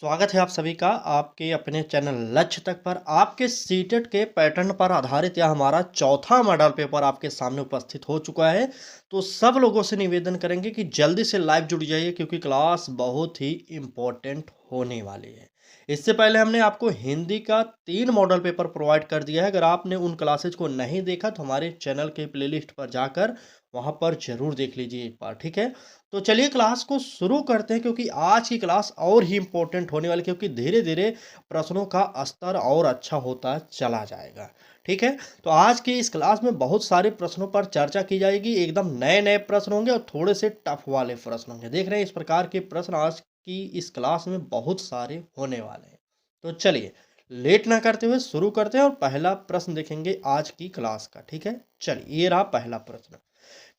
स्वागत है आप सभी का आपके अपने चैनल लक्ष्य तक पर। आपके सीटेट के पैटर्न पर आधारित यह हमारा चौथा मॉडल पेपर आपके सामने उपस्थित हो चुका है। तो सब लोगों से निवेदन करेंगे कि जल्दी से लाइव जुड़ जाइए, क्योंकि क्लास बहुत ही इम्पोर्टेंट होने वाली है। इससे पहले हमने आपको हिंदी का 3 मॉडल पेपर प्रोवाइड कर दिया है। अगर आपने उन क्लासेज को नहीं देखा तो हमारे चैनल के प्लेलिस्ट पर जाकर वहां पर जरूर देख लीजिए एक बार, ठीक है। तो चलिए क्लास को शुरू करते हैं, क्योंकि आज की क्लास और ही इम्पोर्टेंट होने वाली, क्योंकि धीरे धीरे प्रश्नों का स्तर और अच्छा होता चला जाएगा। ठीक है। तो आज की इस क्लास में बहुत सारे प्रश्नों पर चर्चा की जाएगी। एकदम नए नए प्रश्न होंगे और थोड़े से टफ वाले प्रश्न होंगे। देख रहे हैं इस प्रकार के प्रश्न आज की इस क्लास में बहुत सारे होने वाले हैं। तो चलिए लेट ना करते हुए शुरू करते हैं और पहला प्रश्न देखेंगे आज की क्लास का। ठीक है, चलिए ये रहा पहला प्रश्न।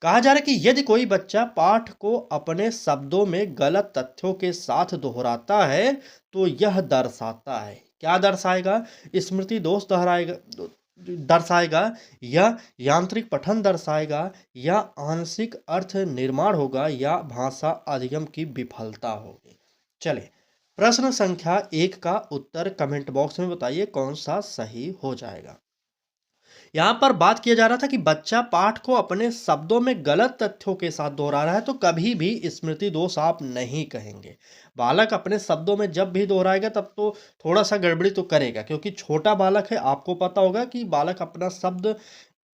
कहा जा रहा है कि यदि कोई बच्चा पाठ को अपने शब्दों में गलत तथ्यों के साथ दोहराता है तो यह दर्शाता है, क्या दर्शाएगा? स्मृति दोष दोहराएगा, दर्शाएगा, या यांत्रिक पठन दर्शाएगा, या आंशिक अर्थ निर्माण होगा, या भाषा अधिगम की विफलता होगी। चले प्रश्न संख्या 1 का उत्तर कमेंट बॉक्स में बताइए कौन सा सही हो जाएगा। यहाँ पर बात किया जा रहा था कि बच्चा पाठ को अपने शब्दों में गलत तथ्यों के साथ दोहरा रहा है, तो कभी भी स्मृति दोष आप नहीं कहेंगे। बालक अपने शब्दों में जब भी दोहराएगा तब तो थोड़ा सा गड़बड़ी तो करेगा, क्योंकि छोटा बालक है। आपको पता होगा कि बालक अपना शब्द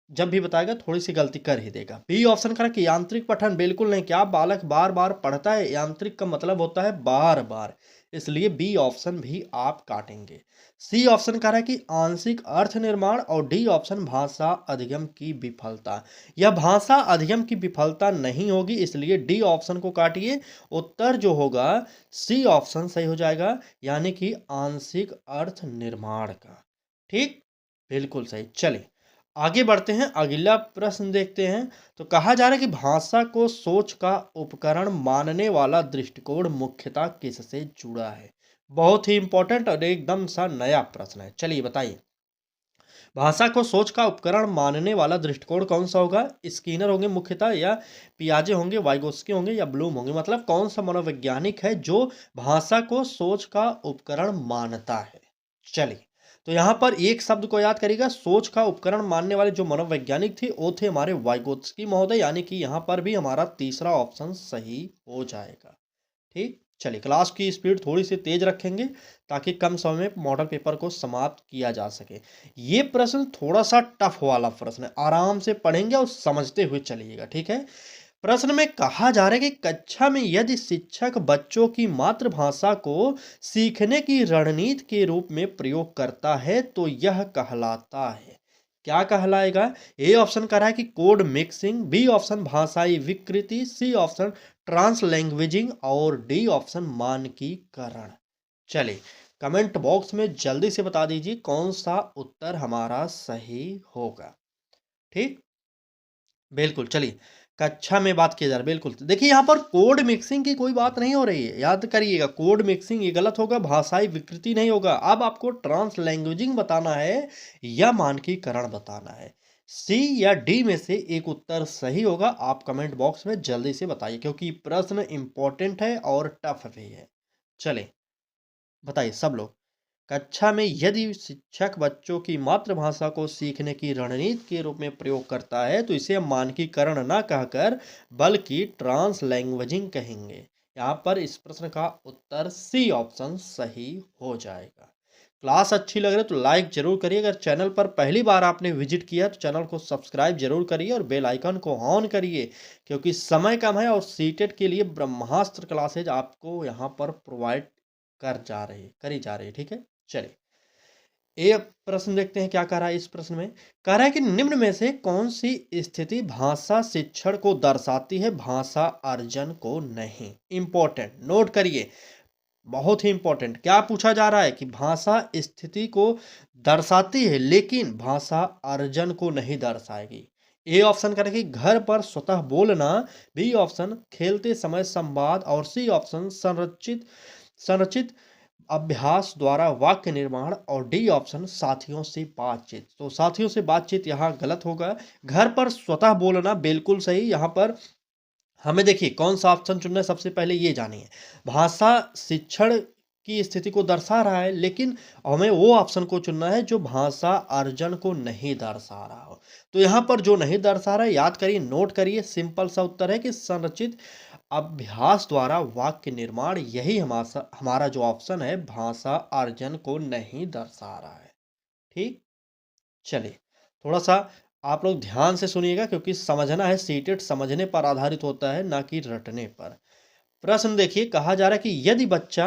जब भी बताएगा थोड़ी सी गलती कर ही देगा। बी ऑप्शन करा कि यांत्रिक पठन, बिल्कुल नहीं। क्या बालक बार बार पढ़ता है? यांत्रिक का मतलब होता है बार बार, इसलिए बी ऑप्शन भी आप काटेंगे। सी ऑप्शन कह रहा है कि आंशिक अर्थ निर्माण, और डी ऑप्शन भाषा अधिगम की विफलता। यह भाषा अधिगम की विफलता नहीं होगी, इसलिए डी ऑप्शन को काटिए। उत्तर जो होगा सी ऑप्शन सही हो जाएगा, यानी कि आंशिक अर्थ निर्माण का। ठीक, बिल्कुल सही। चलिए आगे बढ़ते हैं, अगला प्रश्न देखते हैं। तो कहा जा रहा है कि भाषा को सोच का उपकरण मानने वाला दृष्टिकोण मुख्यतः किससे जुड़ा है? बहुत ही इंपॉर्टेंट और एकदम सा नया प्रश्न है। चलिए बताइए, भाषा को सोच का उपकरण मानने वाला दृष्टिकोण कौन सा होगा? स्किनर होंगे मुख्यतः, या पियाजे होंगे, वाइगोस्की होंगे, या ब्लूम होंगे? मतलब कौन सा मनोवैज्ञानिक है जो भाषा को सोच का उपकरण मानता है? चलिए, तो यहाँ पर एक शब्द को याद करिएगा। सोच का उपकरण मानने वाले जो मनोवैज्ञानिक थे वो थे हमारे वाइगोत्स्की महोदय, यानी कि यहाँ पर भी हमारा तीसरा ऑप्शन सही हो जाएगा। ठीक, चलिए क्लास की स्पीड थोड़ी सी तेज रखेंगे ताकि कम समय में मॉडल पेपर को समाप्त किया जा सके। ये प्रश्न थोड़ा सा टफ वाला प्रश्न है, आराम से पढ़ेंगे और समझते हुए चलिएगा। ठीक है। प्रश्न में कहा जा रहा है कि कक्षा में यदि शिक्षक बच्चों की मातृभाषा को सीखने की रणनीति के रूप में प्रयोग करता है तो यह कहलाता है, क्या कहलाएगा? ए ऑप्शन कह रहा है कि कोड मिक्सिंग, बी ऑप्शन भाषाई विकृति, सी ऑप्शन ट्रांसलैंग्वेजिंग, और डी ऑप्शन मानकीकरण। चलिए कमेंट बॉक्स में जल्दी से बता दीजिए कौन सा उत्तर हमारा सही होगा। ठीक, बिल्कुल। चलिए कक्षा में बात की जा रही है, बिल्कुल। देखिए यहाँ पर कोड मिक्सिंग की कोई बात नहीं हो रही है, याद करिएगा। कोड मिक्सिंग ये गलत होगा, भाषाई विकृति नहीं होगा। अब आपको ट्रांस लैंग्वेजिंग बताना है या मानकीकरण बताना है। सी या डी में से एक उत्तर सही होगा। आप कमेंट बॉक्स में जल्दी से बताइए, क्योंकि प्रश्न इंपॉर्टेंट है और टफ भी है। चले बताइए सब लोग, कक्षा में यदि शिक्षक बच्चों की मातृभाषा को सीखने की रणनीति के रूप में प्रयोग करता है तो इसे हम मानकीकरण ना कहकर बल्कि ट्रांस लैंग्वेजिंग कहेंगे। यहाँ पर इस प्रश्न का उत्तर सी ऑप्शन सही हो जाएगा। क्लास अच्छी लग रही है तो लाइक जरूर करिए। अगर चैनल पर पहली बार आपने विजिट किया तो चैनल को सब्सक्राइब जरूर करिए और बेल आइकन को ऑन करिए, क्योंकि समय कम है और सीटेट के लिए ब्रह्मास्त्र क्लासेज आपको यहाँ पर प्रोवाइड करी जा रही है। ठीक है, चलिए एक प्रश्न देखते हैं क्या कह रहा है। इस प्रश्न में कह रहा है कि निम्न में से कौन सी स्थिति भाषा शिक्षण को दर्शाती है, भाषा अर्जन को नहीं? इंपॉर्टेंट, नोट करिए, बहुत ही इंपॉर्टेंट। क्या पूछा जा रहा है कि भाषा स्थिति को दर्शाती है लेकिन भाषा अर्जन को नहीं दर्शाएगी। ए ऑप्शन करें कि घर पर स्वतः बोलना, बी ऑप्शन खेलते समय संवाद, और सी ऑप्शन संरचित संरचित अभ्यास द्वारा वाक्य निर्माण, और डी ऑप्शन साथियों से बातचीत। तो साथियों से बातचीत यहाँ गलत होगा। घर पर स्वतः बोलना बिल्कुल सही। यहाँ पर हमें देखिए कौन सा ऑप्शन चुनना है, सबसे पहले ये जानिए। भाषा शिक्षण की स्थिति को दर्शा रहा है, लेकिन हमें वो ऑप्शन को चुनना है जो भाषा अर्जन को नहीं दर्शा रहा हो। तो यहाँ पर जो नहीं दर्शा रहा है, याद करिए, नोट करिए, सिंपल सा उत्तर है कि संरचित अभ्यास द्वारा वाक्य निर्माण, यही हमारा हमारा जो ऑप्शन है भाषा अर्जन को नहीं दर्शा रहा है। ठीक, चलिए थोड़ा सा आप लोग ध्यान से सुनिएगा, क्योंकि समझना है, सीटेट समझने पर आधारित होता है, ना कि रटने पर। प्रश्न देखिए, कहा जा रहा है कि यदि बच्चा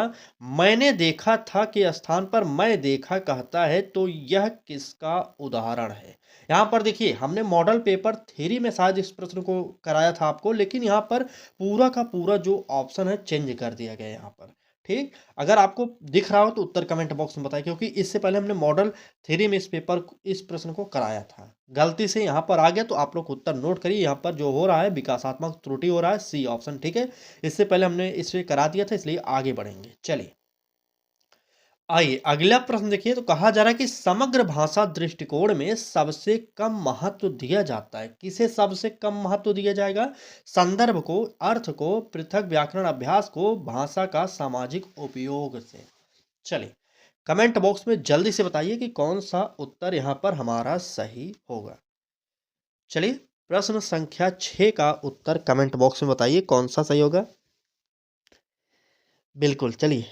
मैंने देखा था के स्थान पर मैं देखा कहता है तो यह किसका उदाहरण है। यहाँ पर देखिए, हमने मॉडल पेपर थ्री में शायद इस प्रश्न को कराया था आपको, लेकिन यहाँ पर पूरा का पूरा जो ऑप्शन है चेंज कर दिया गया है यहाँ पर। ठीक, अगर आपको दिख रहा हो तो उत्तर कमेंट बॉक्स में बताएं, क्योंकि इससे पहले हमने मॉडल थ्री में इस प्रश्न को कराया था। गलती से यहाँ पर आ गया, तो आप लोग उत्तर नोट करिए। यहाँ पर जो हो रहा है विकासात्मक त्रुटि हो रहा है, सी ऑप्शन। ठीक है, इससे पहले हमने इसे करा दिया था, इसलिए आगे बढ़ेंगे। चलिए आइए अगला प्रश्न देखिए, तो कहा जा रहा है कि समग्र भाषा दृष्टिकोण में सबसे कम महत्व दिया जाता है। किसे सबसे कम महत्व दिया जाएगा? संदर्भ को, अर्थ को, पृथक व्याकरण अभ्यास को, भाषा का सामाजिक उपयोग से। चलिए कमेंट बॉक्स में जल्दी से बताइए कि कौन सा उत्तर यहाँ पर हमारा सही होगा। चलिए प्रश्न संख्या 6 का उत्तर कमेंट बॉक्स में बताइए कौन सा सही होगा। बिल्कुल, चलिए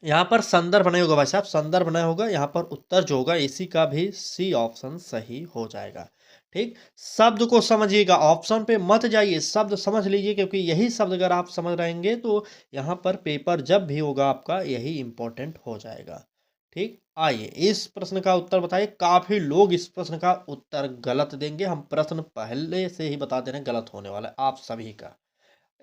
यहाँ पर संदर्भ नहीं होगा भाई साहब, संदर्भ नहीं होगा। यहाँ पर उत्तर जो होगा इसी का भी सी ऑप्शन सही हो जाएगा। ठीक, शब्द को समझिएगा, ऑप्शन पे मत जाइए, शब्द समझ लीजिए, क्योंकि यही शब्द अगर आप समझ रहेंगे तो यहाँ पर पेपर जब भी होगा आपका यही इंपॉर्टेंट हो जाएगा। ठीक, आइए इस प्रश्न का उत्तर बताइए। काफी लोग इस प्रश्न का उत्तर गलत देंगे, हम प्रश्न पहले से ही बता दे रहे हैं गलत होने वाला है आप सभी का।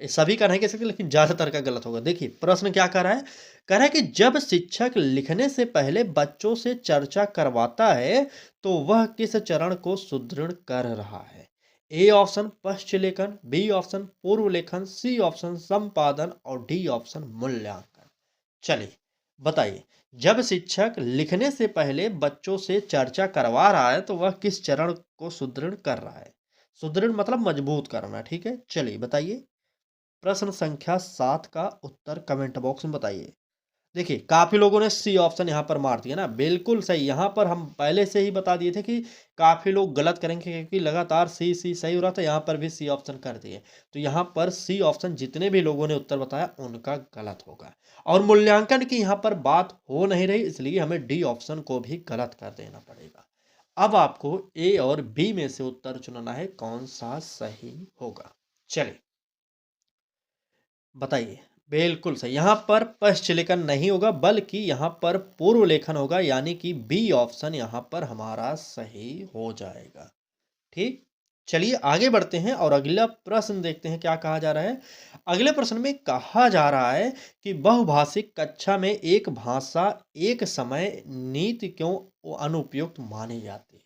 सभी का नहीं कह सकते, लेकिन ज्यादातर का गलत होगा। देखिए प्रश्न क्या कर रहा है, कह रहा है कि जब शिक्षक लिखने से पहले बच्चों से चर्चा करवाता है तो वह किस चरण को सुदृढ़ कर रहा है। ए ऑप्शन पश्च लेखन, बी ऑप्शन पूर्व लेखन, सी ऑप्शन संपादन और डी ऑप्शन मूल्यांकन। चलिए बताइए, जब शिक्षक लिखने से पहले बच्चों से चर्चा करवा रहा है तो वह किस चरण को सुदृढ़ कर रहा है। सुदृढ़ मतलब मजबूत करना। ठीक है, चलिए बताइए प्रश्न संख्या 7 का उत्तर कमेंट बॉक्स में बताइए। देखिए काफी लोगों ने सी ऑप्शन यहाँ पर मार दिया ना, बिल्कुल सही। यहाँ पर हम पहले से ही बता दिए थे कि काफी लोग गलत करेंगे, क्योंकि लगातार सी सी सही हो रहा था, यहाँ पर भी सी ऑप्शन कर दिए। तो यहाँ पर सी ऑप्शन जितने भी लोगों ने उत्तर बताया उनका गलत होगा, और मूल्यांकन की यहाँ पर बात हो नहीं रही, इसलिए हमें डी ऑप्शन को भी गलत कर देना पड़ेगा। अब आपको ए और बी में से उत्तर चुनना है, कौन सा सही होगा। चलिए बताइए। बिल्कुल सही, यहाँ पर पश्च लेखन नहीं होगा, बल्कि यहाँ पर पूर्व लेखन होगा, यानी कि बी ऑप्शन यहाँ पर हमारा सही हो जाएगा। ठीक, चलिए आगे बढ़ते हैं और अगला प्रश्न देखते हैं क्या कहा जा रहा है। अगले प्रश्न में कहा जा रहा है कि बहुभाषिक कक्षा में एक भाषा एक समय नीति क्यों अनुपयुक्त मानी जाती है।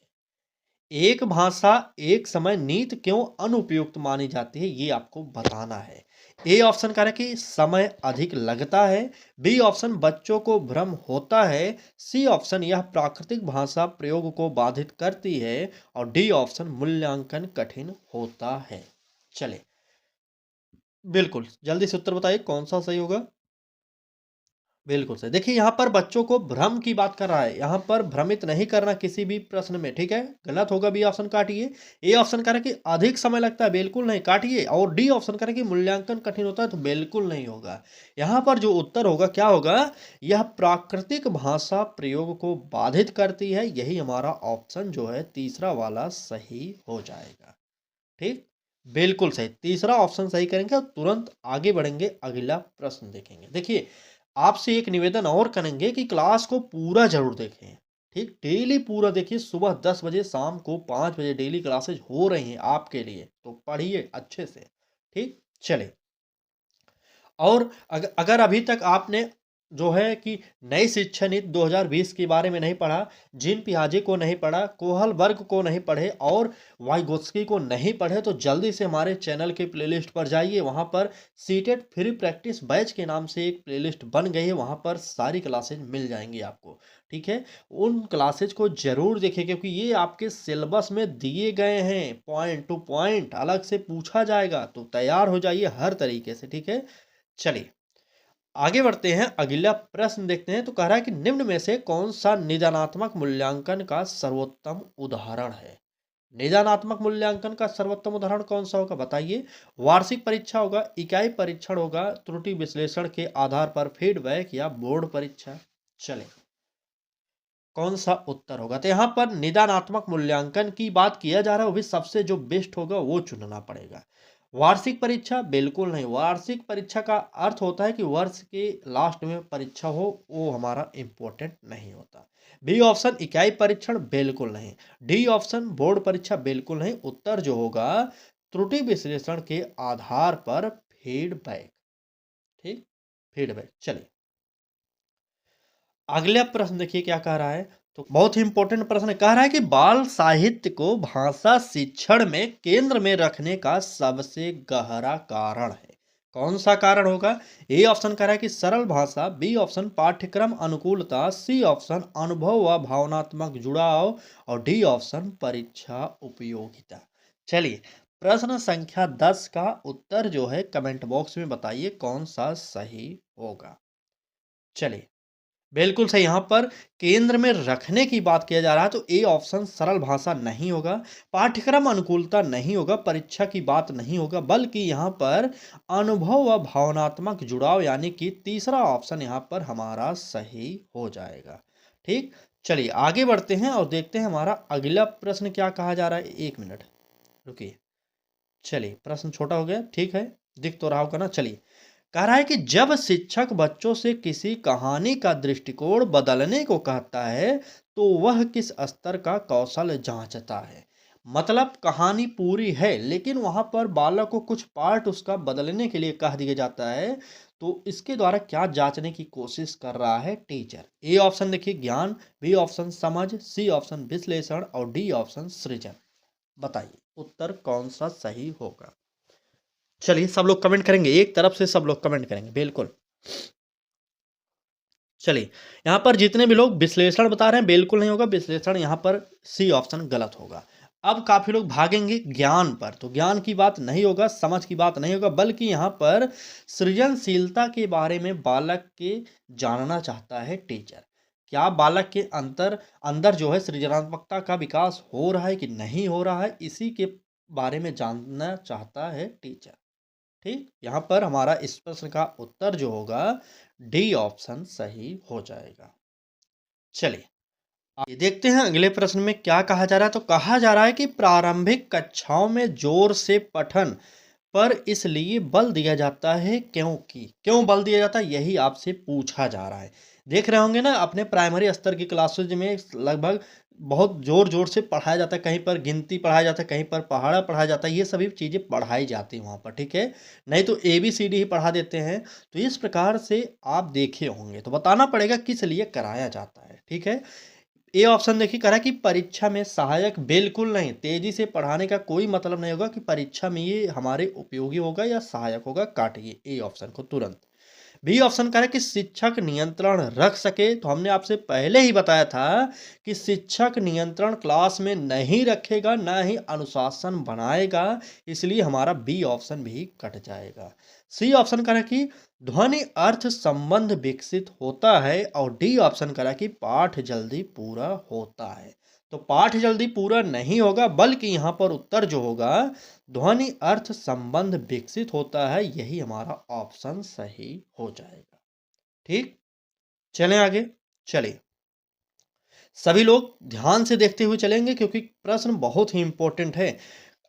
एक भाषा एक समय नीत क्यों अनुपयुक्त मानी जाती है, ये आपको बताना है। ए ऑप्शन कह रहा है कि समय अधिक लगता है, बी ऑप्शन बच्चों को भ्रम होता है, सी ऑप्शन यह प्राकृतिक भाषा प्रयोग को बाधित करती है, और डी ऑप्शन मूल्यांकन कठिन होता है। चले बिल्कुल जल्दी से उत्तर बताइए कौन सा सही होगा। बिल्कुल सही। देखिए यहाँ पर बच्चों को भ्रम की बात कर रहा है, यहाँ पर भ्रमित नहीं करना किसी भी प्रश्न में। ठीक है, गलत होगा, बी ऑप्शन काटिए। ए ऑप्शन कह रहा है कि अधिक समय लगता है, बिल्कुल नहीं, काटिए। और डी ऑप्शन कह रहा है कि मूल्यांकन कठिन होता है, तो बिल्कुल नहीं होगा। यहाँ पर जो उत्तर होगा क्या होगा, यह प्राकृतिक भाषा प्रयोग को बाधित करती है, यही हमारा ऑप्शन जो है तीसरा वाला सही हो जाएगा। ठीक, बिल्कुल सही, तीसरा ऑप्शन सही करेंगे और तुरंत आगे बढ़ेंगे, अगला प्रश्न देखेंगे। देखिए आपसे एक निवेदन और करेंगे कि क्लास को पूरा जरूर देखें। ठीक, डेली पूरा देखिए, सुबह 10 बजे, शाम को 5 बजे डेली क्लासेज हो रही हैं आपके लिए, तो पढ़िए अच्छे से। ठीक, चले और अगर अभी तक आपने जो है कि नई शिक्षा नीति 2020 के बारे में नहीं पढ़ा, जीन पियाजे को नहीं पढ़ा, कोहलबर्ग को नहीं पढ़े और वाइगोत्स्की को नहीं पढ़े, तो जल्दी से हमारे चैनल के प्लेलिस्ट पर जाइए। वहाँ पर सीटेट फ्री प्रैक्टिस बैच के नाम से एक प्लेलिस्ट बन गई है, वहाँ पर सारी क्लासेज मिल जाएंगी आपको। ठीक है, उन क्लासेज को जरूर देखिए, क्योंकि ये आपके सिलेबस में दिए गए हैं, पॉइंट टू पॉइंट अलग से पूछा जाएगा, तो तैयार हो जाइए हर तरीके से। ठीक है, चलिए आगे बढ़ते हैं, अगला प्रश्न देखते हैं। तो कह रहा है कि निम्न में से कौन सा निदानात्मक मूल्यांकन का सर्वोत्तम उदाहरण है? निदानात्मक मूल्यांकन का सर्वोत्तम उदाहरण कौन सा होगा बताइए? वार्षिक परीक्षा होगा, इकाई परीक्षण होगा, त्रुटि विश्लेषण के आधार पर फीडबैक, या बोर्ड परीक्षा? चले, कौन सा उत्तर होगा? तो यहाँ पर निदानात्मक मूल्यांकन की बात किया जा रहा है, वो भी सबसे जो बेस्ट होगा वो चुनना पड़ेगा। वार्षिक परीक्षा बिल्कुल नहीं। वार्षिक परीक्षा का अर्थ होता है कि वर्ष के लास्ट में परीक्षा हो, वो हमारा इम्पोर्टेंट नहीं होता। बी ऑप्शन इकाई परीक्षण बिल्कुल नहीं। डी ऑप्शन बोर्ड परीक्षा बिल्कुल नहीं। उत्तर जो होगा त्रुटि विश्लेषण के आधार पर फीडबैक। ठीक, फीडबैक। चलिए, अगला प्रश्न देखिए क्या कह रहा है। तो बहुत ही इंपॉर्टेंट प्रश्न कह रहा है कि बाल साहित्य को भाषा शिक्षण में केंद्र में रखने का सबसे गहरा कारण है। कौन सा कारण होगा? ए ऑप्शन कह रहा है कि सरल भाषा, बी ऑप्शन पाठ्यक्रम अनुकूलता, सी ऑप्शन अनुभव व भावनात्मक जुड़ाव, और डी ऑप्शन परीक्षा उपयोगिता। चलिए, प्रश्न संख्या 10 का उत्तर जो है कमेंट बॉक्स में बताइए कौन सा सही होगा। चलिए, बिल्कुल सही। यहाँ पर केंद्र में रखने की बात किया जा रहा है, तो ए ऑप्शन सरल भाषा नहीं होगा, पाठ्यक्रम अनुकूलता नहीं होगा, परीक्षा की बात नहीं होगा, बल्कि यहाँ पर अनुभव व भावनात्मक जुड़ाव यानी कि तीसरा ऑप्शन यहाँ पर हमारा सही हो जाएगा। ठीक, चलिए आगे बढ़ते हैं और देखते हैं हमारा अगला प्रश्न क्या कहा जा रहा है। 1 मिनट रुकिए। चलिए, प्रश्न छोटा हो गया, ठीक है, दिख तो रहा होगा ना। चलिए, कह रहा है कि जब शिक्षक बच्चों से किसी कहानी का दृष्टिकोण बदलने को कहता है, तो वह किस स्तर का कौशल जांचता है? मतलब कहानी पूरी है, लेकिन वहां पर बालक को कुछ पार्ट उसका बदलने के लिए कह दिया जाता है, तो इसके द्वारा क्या जांचने की कोशिश कर रहा है टीचर? ए ऑप्शन देखिए ज्ञान, बी ऑप्शन समझ, सी ऑप्शन विश्लेषण, और डी ऑप्शन सृजन। बताइए उत्तर कौन सा सही होगा। चलिए, सब लोग कमेंट करेंगे, एक तरफ से सब लोग कमेंट करेंगे, बिल्कुल। चलिए, यहाँ पर जितने भी लोग विश्लेषण बता रहे हैं बिल्कुल नहीं होगा, विश्लेषण यहाँ पर सी ऑप्शन गलत होगा। अब काफी लोग भागेंगे ज्ञान पर, तो ज्ञान की बात नहीं होगा, समझ की बात नहीं होगा, बल्कि यहाँ पर सृजनशीलता के बारे में बालक के जानना चाहता है टीचर। क्या बालक के अंदर जो है सृजनात्मकता का विकास हो रहा है कि नहीं हो रहा है, इसी के बारे में जानना चाहता है टीचर। ठीक, यहाँ पर हमारा इस प्रश्न का उत्तर जो होगा डी ऑप्शन सही हो जाएगा। चलिए, आगे देखते हैं अगले प्रश्न में क्या कहा जा रहा है। तो कहा जा रहा है कि प्रारंभिक कक्षाओं में जोर से पठन पर इसलिए बल दिया जाता है क्योंकि, क्यों बल दिया जाता है यही आपसे पूछा जा रहा है। देख रहे होंगे ना अपने प्राइमरी स्तर की क्लासेज में लगभग बहुत जोर जोर से पढ़ाया जाता है, कहीं पर गिनती पढ़ाया जाता है, कहीं पर पहाड़ा पढ़ाया जाता है, ये सभी चीज़ें पढ़ाई जाती हैं वहाँ पर। ठीक है, नहीं तो ABCD ही पढ़ा देते हैं। तो इस प्रकार से आप देखे होंगे, तो बताना पड़ेगा किस लिए कराया जाता है। ठीक है, ए ऑप्शन देखिए कह रहा है कि परीक्षा में सहायक बिल्कुल नहीं। तेजी से पढ़ाने का कोई मतलब नहीं होगा कि परीक्षा में ये हमारे उपयोगी होगा या सहायक होगा, काटिए ए ऑप्शन को तुरंत। बी ऑप्शन कह रहा है कि शिक्षक नियंत्रण रख सके, तो हमने आपसे पहले ही बताया था कि शिक्षक नियंत्रण क्लास में नहीं रखेगा, ना ही अनुशासन बनाएगा, इसलिए हमारा बी ऑप्शन भी कट जाएगा। सी ऑप्शन कह रहा है कि ध्वनि अर्थ संबंध विकसित होता है, और डी ऑप्शन कह रहा है कि पाठ जल्दी पूरा होता है। तो पाठ जल्दी पूरा नहीं होगा, बल्कि यहाँ पर उत्तर जो होगा ध्वनि अर्थ संबंध विकसित होता है, यही हमारा ऑप्शन सही हो जाएगा। ठीक, चलें आगे। चलिए, सभी लोग ध्यान से देखते हुए चलेंगे क्योंकि प्रश्न बहुत ही इंपॉर्टेंट है।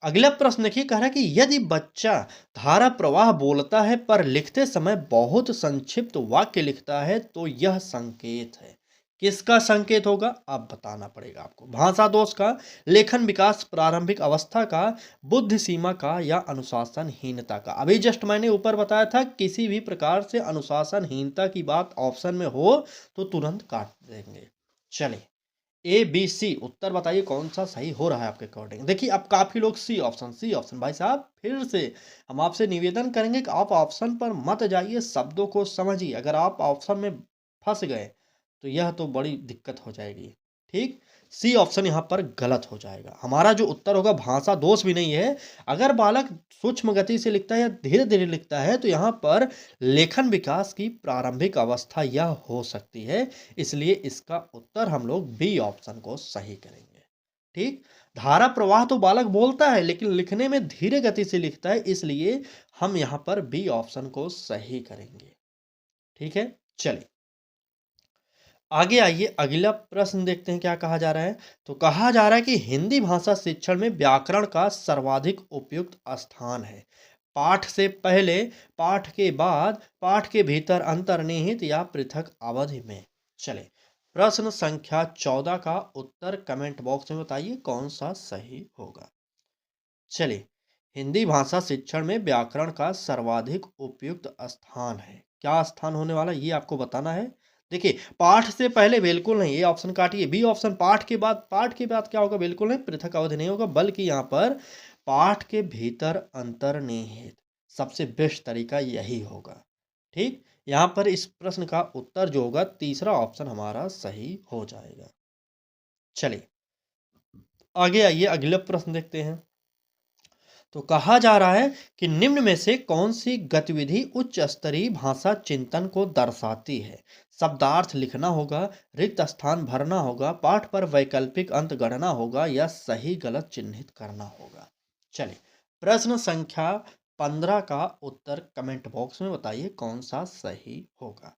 अगला प्रश्न देखिए कह रहा है कि यदि बच्चा धारा प्रवाह बोलता है पर लिखते समय बहुत संक्षिप्त वाक्य लिखता है, तो यह संकेत है। किसका संकेत होगा अब बताना पड़ेगा आपको। भाषा दोष का, लेखन विकास प्रारंभिक अवस्था का, बुद्धि सीमा का, या अनुशासनहीनता का। अभी जस्ट मैंने ऊपर बताया था किसी भी प्रकार से अनुशासनहीनता की बात ऑप्शन में हो तो तुरंत काट देंगे। चलिए, ABC उत्तर बताइए कौन सा सही हो रहा है आपके अकॉर्डिंग। देखिए अब काफी लोग सी ऑप्शन भाई साहब, फिर से हम आपसे निवेदन करेंगे कि आप ऑप्शन पर मत जाइए, शब्दों को समझिए। अगर आप ऑप्शन में फंस गए तो यह तो बड़ी दिक्कत हो जाएगी। ठीक, सी ऑप्शन यहाँ पर गलत हो जाएगा। हमारा जो उत्तर होगा भाषा दोष भी नहीं है। अगर बालक सूक्ष्म गति से लिखता है या धीरे-धीरे लिखता है तो यहाँ पर लेखन विकास की प्रारंभिक अवस्था यह हो सकती है। इसलिए इसका उत्तर हम लोग बी ऑप्शन को सही करेंगे। ठीक? धारा प्रवाह तो बालक बोलता है लेकिन लिखने में धीरे गति से लिखता है, इसलिए हम यहाँ पर बी ऑप्शन को सही करेंगे। ठीक है? चलिए आगे आइए अगला प्रश्न देखते हैं क्या कहा जा रहा है। तो कहा जा रहा है कि हिंदी भाषा शिक्षण में व्याकरण का सर्वाधिक उपयुक्त स्थान है। पाठ से पहले, पाठ के बाद, पाठ के भीतर अंतर्निहित या पृथक अवधि में। चले प्रश्न संख्या 14 का उत्तर कमेंट बॉक्स में बताइए कौन सा सही होगा। चलिए हिंदी भाषा शिक्षण में व्याकरण का सर्वाधिक उपयुक्त स्थान है। क्या स्थान होने वाला ये आपको बताना है। देखिए पाठ से पहले बिल्कुल नहीं, ये ऑप्शन काटिए। बी ऑप्शन पाठ के बाद, पाठ के बाद क्या होगा, बिल्कुल नहीं, पृथक अवधि नहीं होगा, बल्कि यहाँ पर पाठ के भीतर अंतर्निहित सबसे बेस्ट तरीका यही होगा। ठीक, यहाँ पर इस प्रश्न का उत्तर जो होगा तीसरा ऑप्शन हमारा सही हो जाएगा। चलिए आगे आइए अगला प्रश्न देखते हैं। तो कहा जा रहा है कि निम्न में से कौन सी गतिविधि उच्च स्तरीय भाषा चिंतन को दर्शाती है। शब्दार्थ लिखना होगा, रिक्त स्थान भरना होगा, पाठ पर वैकल्पिक अंत गणना होगा या सही गलत चिन्हित करना होगा। चलिए प्रश्न संख्या 15 का उत्तर कमेंट बॉक्स में बताइए कौन सा सही होगा।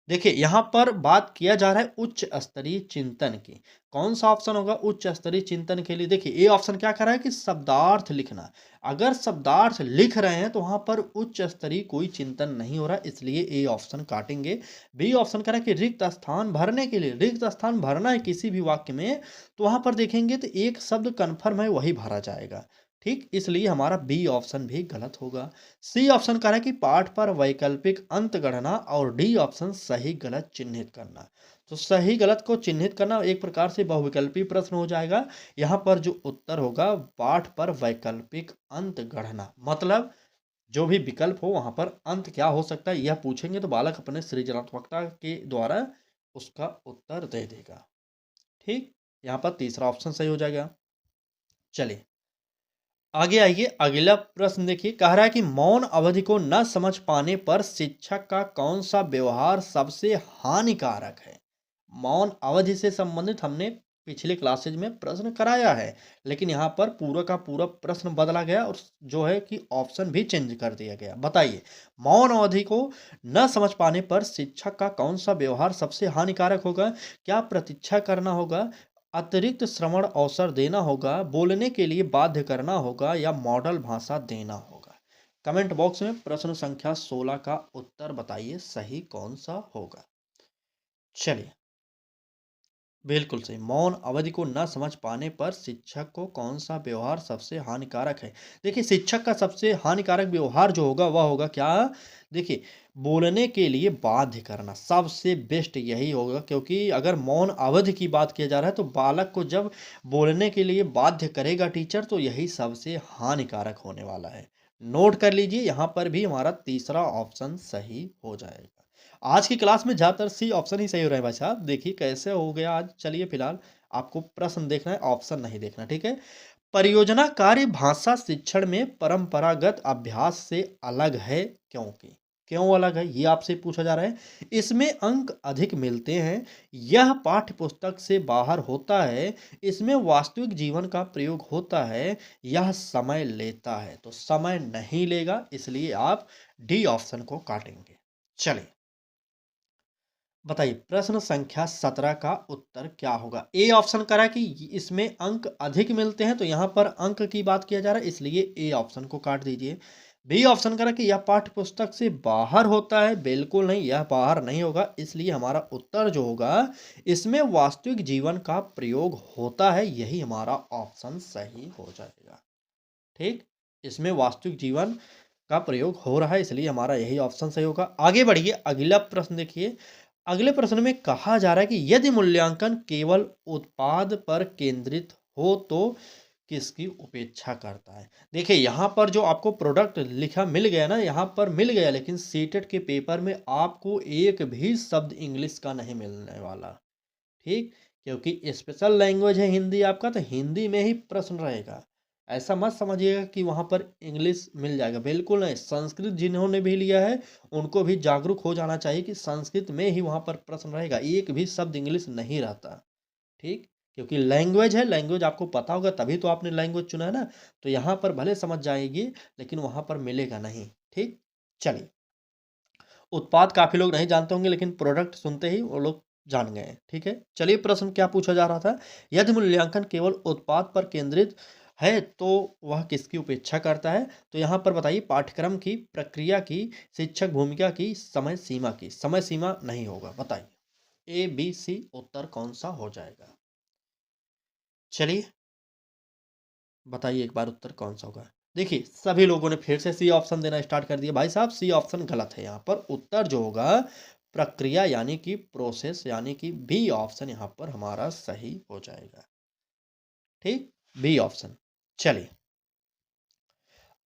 देखिए यहाँ पर बात किया जा रहा है उच्च स्तरीय चिंतन की। कौन सा ऑप्शन होगा उच्च स्तरीय चिंतन के लिए। देखिए ए ऑप्शन क्या कर रहा है कि शब्दार्थ लिखना। अगर शब्दार्थ लिख रहे हैं तो वहां पर उच्च स्तरीय कोई चिंतन नहीं हो रहा, इसलिए ए ऑप्शन काटेंगे। बी ऑप्शन कह रहा है कि रिक्त स्थान भरने के लिए, रिक्त स्थान भरना है किसी भी वाक्य में तो वहां पर देखेंगे तो एक शब्द कन्फर्म है वही भरा जाएगा। ठीक, इसलिए हमारा बी ऑप्शन भी गलत होगा। सी ऑप्शन कह रहा है कि पाठ पर वैकल्पिक अंत गणना और डी ऑप्शन सही गलत चिन्हित करना। तो सही गलत को चिन्हित करना एक प्रकार से बहुविकल्पी प्रश्न हो जाएगा। यहाँ पर जो उत्तर होगा पाठ पर वैकल्पिक अंत गणना, मतलब जो भी विकल्प हो वहां पर अंत क्या हो सकता है यह पूछेंगे तो बालक अपने सृजनात्मकता के द्वारा उसका उत्तर दे देगा। ठीक, यहाँ पर तीसरा ऑप्शन सही हो जाएगा। चलिए आगे आइए अगला प्रश्न देखिए। कह रहा है कि मौन अवधि को न समझ पाने पर शिक्षक का कौन सा व्यवहार सबसे हानिकारक है। मौन अवधि से संबंधित हमने पिछले क्लासेज में प्रश्न कराया है, लेकिन यहाँ पर पूरा का पूरा प्रश्न बदला गया और जो है कि ऑप्शन भी चेंज कर दिया गया। बताइए मौन अवधि को न समझ पाने पर शिक्षक का कौन सा व्यवहार सबसे हानिकारक होगा। क्या प्रतीक्षा करना होगा, अतिरिक्त श्रवण अवसर देना होगा, बोलने के लिए बाध्य करना होगा या मॉडल भाषा देना होगा। कमेंट बॉक्स में प्रश्न संख्या 16 का उत्तर बताइए सही कौन सा होगा। चलिए बिल्कुल सही, मौन अवधि को न समझ पाने पर शिक्षक को कौन सा व्यवहार सबसे हानिकारक है। देखिए शिक्षक का सबसे हानिकारक व्यवहार जो होगा वह होगा क्या। देखिए बोलने के लिए बाध्य करना सबसे बेस्ट यही होगा, क्योंकि अगर मौन अवधि की बात किया जा रहा है तो बालक को जब बोलने के लिए बाध्य करेगा टीचर तो यही सबसे हानिकारक होने वाला है। नोट कर लीजिए यहाँ पर भी हमारा तीसरा ऑप्शन सही हो जाएगा। आज की क्लास में ज़्यादातर सी ऑप्शन ही सही हो रहा है भाई साहब। देखिए कैसे हो गया आज। चलिए फिलहाल आपको प्रश्न देखना है, ऑप्शन नहीं देखना, ठीक है। परियोजना कार्य भाषा शिक्षण में परंपरागत अभ्यास से अलग है क्योंकि, क्यों अलग है ये आपसे पूछा जा रहा है। इसमें अंक अधिक मिलते हैं, यह पाठ्य पुस्तक से बाहर होता है, इसमें वास्तविक जीवन का प्रयोग होता है, यह समय लेता है। तो समय नहीं लेगा, इसलिए आप डी ऑप्शन को काटेंगे। चलिए बताइए प्रश्न संख्या 17 का उत्तर क्या होगा। ए ऑप्शन करा कि इसमें अंक अधिक मिलते हैं, तो यहाँ पर अंक की बात किया जा रहा है, इसलिए ए ऑप्शन को काट दीजिए। बी ऑप्शन करा कि यह पाठ्य पुस्तक से बाहर होता है, बिल्कुल नहीं, यह बाहर नहीं होगा, इसलिए हमारा उत्तर जो होगा इसमें वास्तविक जीवन का प्रयोग होता है, यही हमारा ऑप्शन सही हो जाएगा। ठीक, इसमें वास्तविक जीवन का प्रयोग हो रहा है, इसलिए हमारा यही ऑप्शन सही होगा। आगे बढ़िए अगला प्रश्न देखिए। अगले प्रश्न में कहा जा रहा है कि यदि मूल्यांकन केवल उत्पाद पर केंद्रित हो तो किसकी उपेक्षा करता है। देखिए यहाँ पर जो आपको प्रोडक्ट लिखा मिल गया ना, यहाँ पर मिल गया, लेकिन सीटेट के पेपर में आपको एक भी शब्द इंग्लिश का नहीं मिलने वाला। ठीक, क्योंकि स्पेशल लैंग्वेज है हिंदी आपका, तो हिंदी में ही प्रश्न रहेगा। ऐसा मत समझिएगा कि वहाँ पर इंग्लिश मिल जाएगा, बिल्कुल नहीं। संस्कृत जिन्होंने भी लिया है उनको भी जागरूक हो जाना चाहिए कि संस्कृत में ही वहाँ पर प्रश्न रहेगा, एक भी शब्द इंग्लिश नहीं रहता। ठीक? क्योंकि लैंग्वेज है, लैंग्वेज आपको पता होगा तभी तो आपने लैंग्वेज चुना है ना। तो यहाँ पर भले समझ जाएगी लेकिन वहाँ पर मिलेगा नहीं। ठीक? चलिए, उत्पाद काफ़ी लोग नहीं जानते होंगे लेकिन प्रोडक्ट सुनते ही वो लोग जान गए हैं। ठीक है? चलिए, प्रश्न क्या पूछा जा रहा था? यदि मूल्यांकन केवल उत्पाद पर केंद्रित है तो वह किसकी उपेक्षा करता है? तो यहाँ पर बताइए, पाठ्यक्रम की, प्रक्रिया की, शिक्षक भूमिका की, समय सीमा की। समय सीमा नहीं होगा, बताइए। ए, बी, सी उत्तर कौन सा हो जाएगा? चलिए, बताइए एक बार उत्तर कौन सा होगा? देखिए, सभी लोगों ने फिर से सी ऑप्शन देना स्टार्ट कर दिया। भाई साहब, सी ऑप्शन गलत है। यहाँ पर उत्तर जो होगा प्रक्रिया यानी कि प्रोसेस, यानी कि बी ऑप्शन यहाँ पर हमारा सही हो जाएगा। ठीक, बी ऑप्शन। चलिए,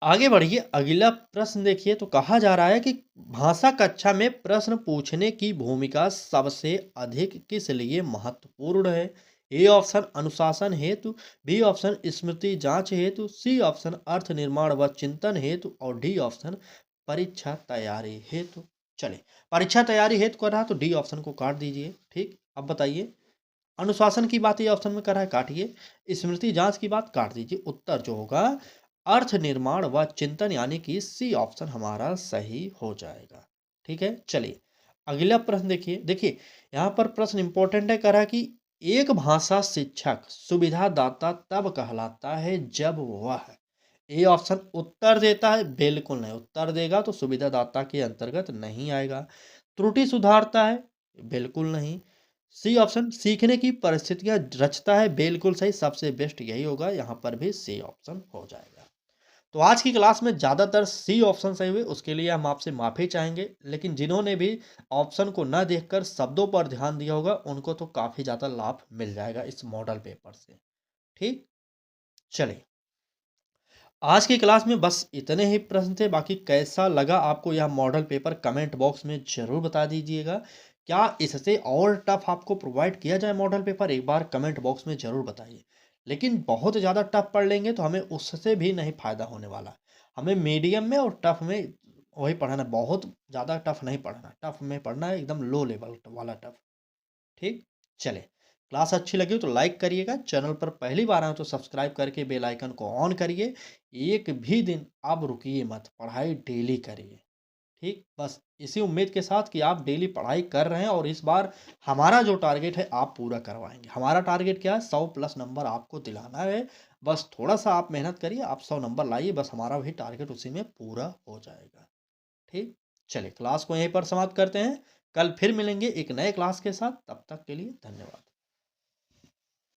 आगे बढ़िए। अगला प्रश्न देखिए, तो कहा जा रहा है कि भाषा कक्षा में प्रश्न पूछने की भूमिका सबसे अधिक किस लिए महत्वपूर्ण है? ए ऑप्शन अनुशासन हेतु, बी ऑप्शन स्मृति जांच हेतु, सी ऑप्शन अर्थ निर्माण व चिंतन हेतु और डी ऑप्शन परीक्षा तैयारी हेतु। चले, परीक्षा तैयारी हेतु कर रहा तो डी ऑप्शन को काट दीजिए। ठीक, अब बताइए, अनुशासन की बात ये ऑप्शन में कर रहा है, काटिए। स्मृति जांच की बात काट दीजिए। उत्तर जो होगा अर्थ निर्माण व चिंतन यानी कि सी ऑप्शन हमारा सही हो जाएगा। ठीक है, चलिए अगला प्रश्न देखिए। देखिए, यहाँ पर प्रश्न इंपॉर्टेंट है, कह रहा है कि एक भाषा शिक्षक सुविधादाता तब कहलाता है जब वह, ए ऑप्शन उत्तर देता है, बिल्कुल नहीं। उत्तर देगा तो सुविधादाता के अंतर्गत नहीं आएगा। त्रुटि सुधारता है, बिल्कुल नहीं। सी ऑप्शन सीखने की परिस्थितियां रचता है, बिल्कुल सही। सबसे बेस्ट यही होगा, यहाँ पर भी सी ऑप्शन हो जाएगा। तो आज की क्लास में ज़्यादातर सी ऑप्शन सही हुए, उसके लिए हम आपसे माफ़ी चाहेंगे। लेकिन जिन्होंने भी ऑप्शन को न देखकर शब्दों पर ध्यान दिया होगा उनको तो काफ़ी ज़्यादा लाभ मिल जाएगा इस मॉडल पेपर से। ठीक, चलिए, आज की क्लास में बस इतने ही प्रश्न थे। बाकी कैसा लगा आपको यह मॉडल पेपर, कमेंट बॉक्स में ज़रूर बता दीजिएगा। क्या इससे और टफ आपको प्रोवाइड किया जाए मॉडल पेपर? एक बार कमेंट बॉक्स में ज़रूर बताइए। लेकिन बहुत ज़्यादा टफ पढ़ लेंगे तो हमें उससे भी नहीं फ़ायदा होने वाला। हमें मीडियम में और टफ में वही पढ़ना है, बहुत ज़्यादा टफ नहीं पढ़ना। टफ में पढ़ना है एकदम लो लेवल वाला टफ। ठीक, चले, क्लास अच्छी लगी हो तो लाइक करिएगा, चैनल पर पहली बार आए हो तो सब्सक्राइब करके बेल आइकन को ऑन करिए। एक भी दिन आप रुकिए मत, पढ़ाई डेली करिए। ठीक, बस इसी उम्मीद के साथ कि आप डेली पढ़ाई कर रहे हैं और इस बार हमारा जो टारगेट है आप पूरा करवाएंगे। हमारा टारगेट क्या है? 100 प्लस नंबर आपको दिलाना है। बस थोड़ा सा आप मेहनत करिए, आप 100 नंबर लाइए, बस हमारा भी टारगेट उसी में पूरा हो जाएगा। ठीक, चलिए क्लास को यहीं पर समाप्त करते हैं। कल फिर मिलेंगे एक नए क्लास के साथ, तब तक के लिए धन्यवाद।